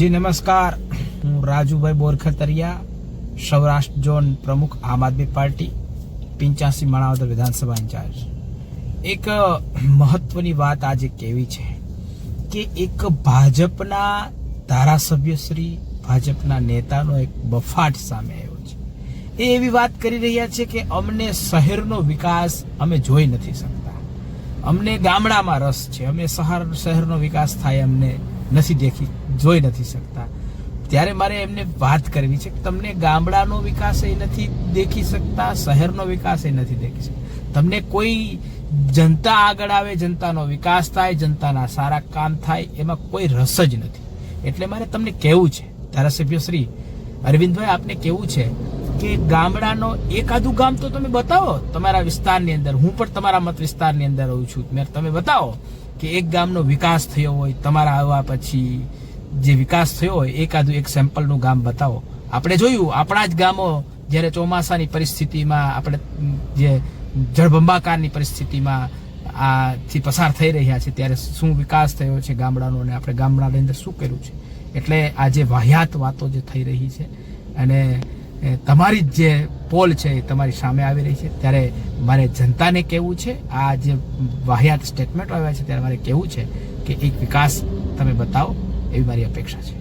જી નમસ્કાર, હું રાજુભાઈ બોરખતરિયા, સૌરાષ્ટ્ર ઝોન પ્રમુખ આમ આદમી પાર્ટી 85 માણાવદર વિધાનસભા ઇન્ચાર્જ। એક મહત્વની વાત આજે કેવી છે કે એક ભાજપના ધારાસભ્યશ્રી, ભાજપના નેતાનો એક બફાટ સામે આવ્યો છે। એ એવી વાત કરી રહ્યા છે કે અમને શહેરનો વિકાસ અમે જોઈ નથી શકતા, અમને ગામડામાં રસ છે, અમે શહેરનો વિકાસ થાય અમને નથી જોઈ નથી શકતા। ત્યારે મારે એમને વાત કરવી છે કે તમને ગામડાનો વિકાસ એ નથી દેખી શકતા, શહેરનો વિકાસ એ નથી દેખી શકતા, તમને કોઈ જનતા આગળ આવે, જનતાનો વિકાસ થાય, જનતાના સારા કામ થાય, એમાં કોઈ રસ જ નથી। એટલે મારે તમને કહેવું છે, ધારાસભ્ય શ્રી અરવિંદભાઈ, આપને કહેવું છે કે ગામડાનો એકાદું ગામ તો તમે બતાવો તમારા વિસ્તારની અંદર। હું પણ તમારા મત વિસ્તારની અંદર રહું છું, તમે બતાવો કે એક ગામનો વિકાસ થયો હોય, તમારા આવવા પછી જે વિકાસ થયો હોય એકાદું એક સેમ્પલનું ગામ બતાવો। આપણે જોયું આપણા જ ગામો જ્યારે ચોમાસાની પરિસ્થિતિમાં, આપણે જે જળબંબાકારની પરિસ્થિતિમાં આથી પસાર થઈ રહ્યા છે, ત્યારે શું વિકાસ થયો છે ગામડાનો, અને આપણે ગામડાની અંદર શું કર્યું છે। એટલે આ જે વાહિયાત વાતો જે થઈ રહી છે અને તમારી જે પોલ છે એ તમારી સામે આવી રહી છે, ત્યારે મારે જનતાને કહેવું છે, આ જે વાહિયાત સ્ટેટમેન્ટો આવ્યા છે ત્યારે મારે કહેવું છે કે એક વિકાસ તમે બતાવો, એવી મારી અપેક્ષા છે।